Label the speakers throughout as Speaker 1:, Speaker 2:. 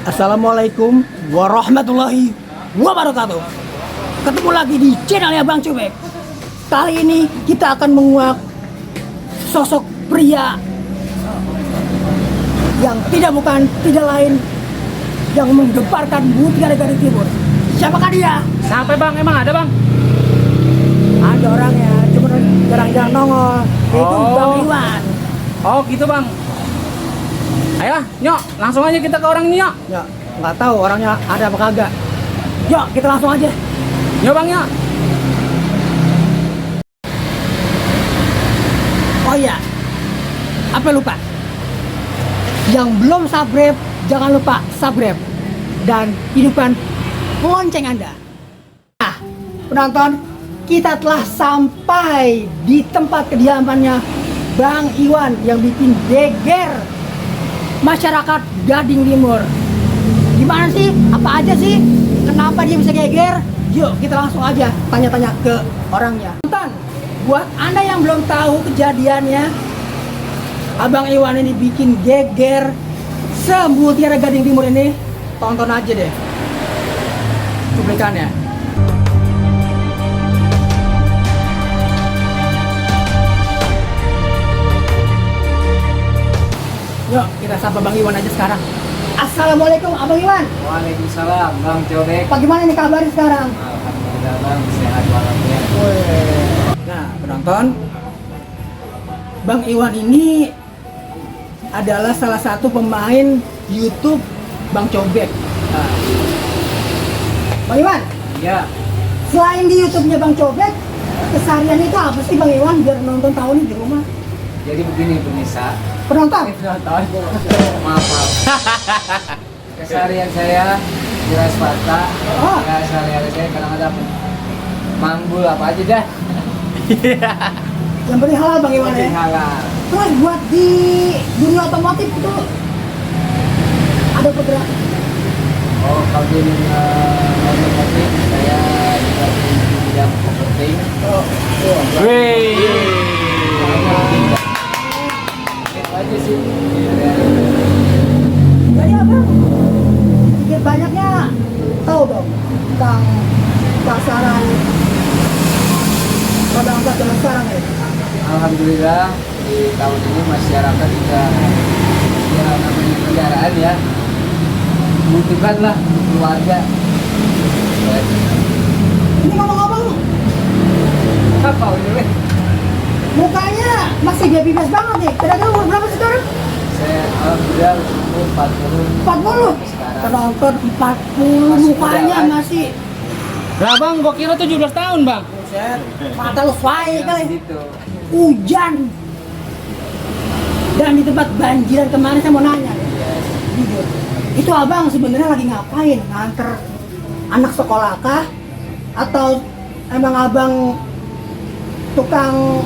Speaker 1: Assalamualaikum warahmatullahi wabarakatuh. Ketemu lagi di channelnya Bang Cobek. Kali ini kita akan menguak sosok pria yang tidak lain yang menggemparkan Mutiara Gading Timur. Siapakah dia?
Speaker 2: Sampai bang, emang ada bang?
Speaker 1: Ada orangnya, cuma jarang-jarang nongol. Itu Bang Iwan.
Speaker 2: Oh gitu bang. Ayolah, Nyok, langsung aja kita ke orang ini, Nyok.
Speaker 1: Ya, nggak tahu orangnya ada apa kagak. Yuk, kita langsung aja.
Speaker 2: Nyok bang, Nyok.
Speaker 1: Oh iya, apa lupa? Yang belum subscribe, jangan lupa subscribe dan hidupkan lonceng Anda. Nah, penonton, kita telah sampai di tempat kediamannya Bang Iwan yang bikin geger masyarakat Gading Timur. Gimana sih? Apa aja sih? Kenapa dia bisa geger? Yuk, kita langsung aja tanya-tanya ke orangnya. Tonton, buat Anda yang belum tahu kejadiannya, Abang Iwan ini bikin geger se-Mutiara Gading Timur ini, tonton aja deh cuplikannya. Yuk, kita sapa Bang Iwan aja sekarang. Assalamualaikum Abang Iwan.
Speaker 2: Waalaikumsalam, Bang Cobek.
Speaker 1: Bagaimana nih kabarnya sekarang?
Speaker 2: Alhamdulillah bang, sehat walafiat.
Speaker 1: Nah, penonton, Bang Iwan ini adalah salah satu pemain YouTube Bang Cobek. Nah, Bang Iwan,
Speaker 2: Iya.
Speaker 1: selain di YouTube-nya Bang Cobek, keseharian itu apa sih Bang Iwan biar nonton tahu nih di rumah?
Speaker 2: Jadi begini pemirsa.
Speaker 1: Penonton,
Speaker 2: Maaf. Keseharian saya jelas Sparta.
Speaker 1: Oh.
Speaker 2: Ya sehari-hari saya kadang-kadang manggul apa aja dah.
Speaker 1: yang penting halal Bang Iwan
Speaker 2: Penting
Speaker 1: ya.
Speaker 2: halal.
Speaker 1: Terus buat di dunia otomotif itu ada pergerakan.
Speaker 2: Oh, kalau di otomotif saya juga di bidang marketing.
Speaker 1: Oh,
Speaker 2: Itu aja sih.
Speaker 1: jadi apa? Sedikit banyaknya tahu dong tentang pasaran bangsa zaman sekarang ya.
Speaker 2: Alhamdulillah di tahun ini masyarakat juga ya namanya kendaraan ya membutuhkan lah untuk keluarga.
Speaker 1: Ini ngomong-ngomong,
Speaker 2: Apa udah?
Speaker 1: mukanya masih baby face banget nih. Kira-kira umur berapa sih sekarang?
Speaker 2: Saya alhamdulillah umur 40.
Speaker 1: 40?
Speaker 2: Sekarang.
Speaker 1: Penonton 40
Speaker 2: Masih
Speaker 1: mukanya
Speaker 2: muda, kan?
Speaker 1: masih.
Speaker 2: Lah bang, gua kira 17 tahun bang.
Speaker 1: Buset, mata lu sway kali.
Speaker 2: Gitu.
Speaker 1: Hujan. Dan di tempat banjiran kemarin saya mau nanya nih. Jujur. Itu abang sebenarnya lagi ngapain? Nganter anak sekolah kah? Atau emang abang tukang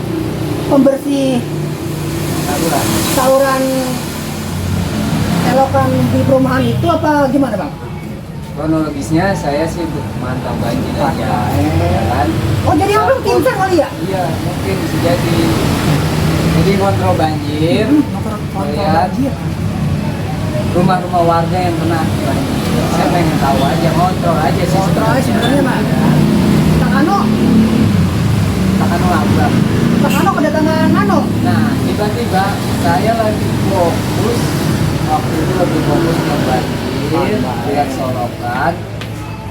Speaker 1: pembersih
Speaker 2: Saluran.
Speaker 1: saluran selokan di perumahan itu apa gimana bang?
Speaker 2: Kronologisnya saya sih untuk mantau banjir aja. Ya kan?
Speaker 1: Oh jadi abang timsar kali ya?
Speaker 2: Iya, mungkin bisa jadi. Jadi kontrol banjir. Lihat rumah-rumah warga yang kena banjir. Saya pengen tahu aja, kontrol aja sih.
Speaker 1: Kontrol aja sebenarnya mah. Kang Ano,
Speaker 2: Takkan apa.
Speaker 1: Kang Ano kedatangan Ano.
Speaker 2: Nah, tiba-tiba saya lagi fokus, waktu itu lagi fokus ke banjir, lihat sorokan.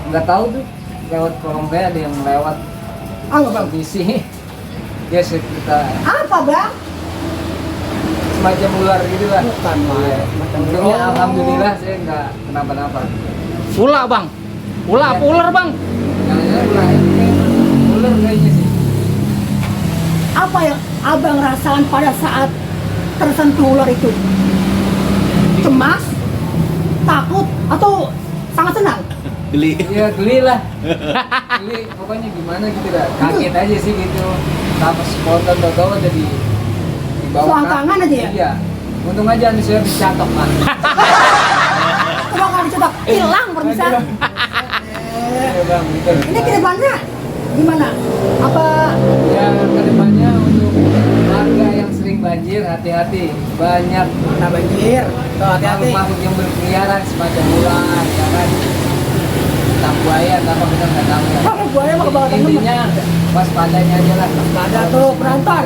Speaker 2: Nggak tahu tuh, lewat kolong saya ada yang lewat
Speaker 1: Apa bang?
Speaker 2: misi. Dia sekitar
Speaker 1: Apa bang?
Speaker 2: semacam ular gitu lah.
Speaker 1: Bukan
Speaker 2: Iya. Untungnya alhamdulillah saya nggak kenapa-napa.
Speaker 3: Ula bang, ula apa ular bang?
Speaker 2: Jangan-jangan ular ini ular kayaknya sih.
Speaker 1: Apa yang abang rasakan pada saat tersentuh ular itu? Cemas, takut, atau sangat senang?
Speaker 3: Geli.
Speaker 2: Iya geli lah. Geli pokoknya gimana gitu dah. Kaget aja sih gitu. Tanpa spontan tau-tau ada di bawah
Speaker 1: Soal tangan aja ya?
Speaker 2: Iya. Untung aja nih saya dicatok kan.
Speaker 1: Coba kalau dicoba hilang permisa.
Speaker 2: Iya bang, gitu.
Speaker 1: Ini kedepannya gimana? Apa
Speaker 2: Ya kedepannya untuk warga yang sering banjir banjir, hati-hati. Banyak
Speaker 1: Kena banjir. Tuh, hati-hati.
Speaker 2: makhluk yang berkeliaran semacam ular, ya kan? Entah buaya, entah apa kita nggak tahu ya.
Speaker 1: Kalau buaya mah kebawa temen.
Speaker 2: Intinya waspadanya aja lah.
Speaker 1: Waspada tuh penonton.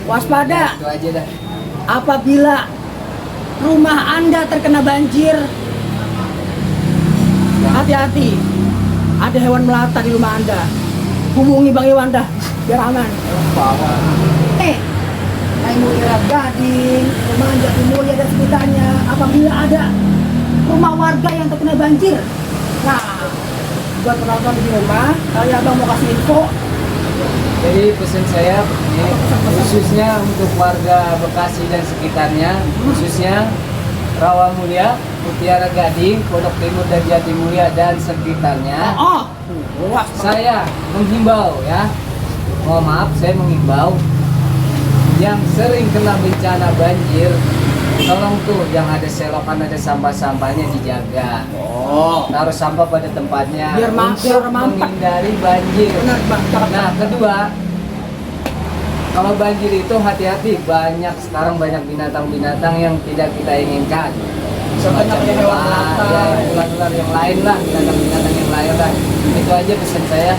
Speaker 1: Waspada.
Speaker 2: Itu aja dah.
Speaker 1: Apabila rumah Anda terkena banjir, hati-hati. Ada hewan melata di rumah Anda. Hubungi Bang Iwan dah, biar aman.
Speaker 2: Bawa.
Speaker 1: Naik Mulia Gading, Perumahan Jatimulya dan sekitarnya. Apabila ada rumah warga yang terkena banjir, nah, buat penonton di rumah, kali abang mau kasih info.
Speaker 2: Jadi pesan saya ini khususnya untuk warga Bekasi dan sekitarnya, khususnya Rawamulya, Mutiara Gading, Pondok Timur dan Jatimulya dan sekitarnya.
Speaker 1: Oh, luas.
Speaker 2: Saya menghimbau ya, mohon maaf saya menghimbau yang sering kena bencana banjir, tolong tuh yang ada selokan, ada sampah-sampahnya dijaga.
Speaker 1: Oh,
Speaker 2: Taruh sampah pada tempatnya
Speaker 1: Biar
Speaker 2: untuk
Speaker 1: mampat.
Speaker 2: menghindari banjir.
Speaker 1: benar Bang. Cakep.
Speaker 2: Nah, kedua, kalau banjir itu hati-hati, sekarang banyak binatang-binatang yang tidak kita inginkan.
Speaker 1: Contohnya kayak hewan melata.
Speaker 2: ya, ular-ular yang lain lah, binatang-binatang yang lain lah. Itu aja pesan saya.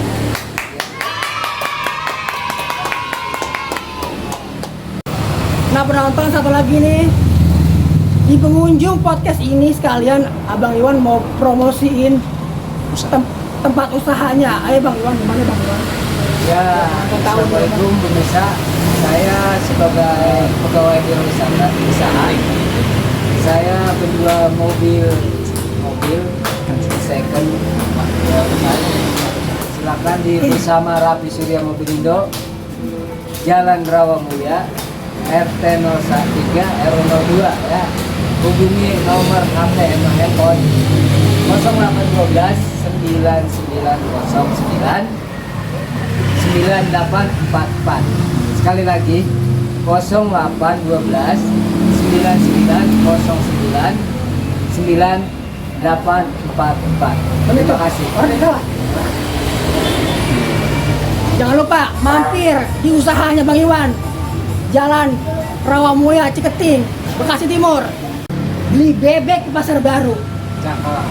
Speaker 1: Nah penonton satu lagi nih, di pengunjung podcast ini sekalian Abang Iwan mau promosiin tempat usahanya. Ayo Bang Iwan, gimana Bang Iwan?
Speaker 2: Ya, Assalamualaikum pemirsa. Saya sebagai pegawai biro usaha, saya penjual mobil second. Silakan di bersama Rapi Surya Mobilindo, Jalan Rawamulya, RT 03 RW 02 ya. Hubungi nomor HP atau handphone 0812 9909 9844. Sekali lagi 0812 9909 9844. Terima kasih.
Speaker 1: Jangan lupa mampir di usahanya Bang Iwan, Jalan Rawamulya Ciketing, Bekasi Timur. Beli bebek di Pasar Baru.
Speaker 2: Cakep.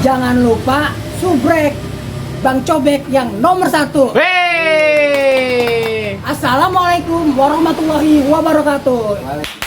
Speaker 1: Jangan lupa subrek Bang Cobek yang nomor 1.
Speaker 3: Wey!
Speaker 1: Assalamualaikum warahmatullahi wabarakatuh.
Speaker 2: Waalaikumsalam.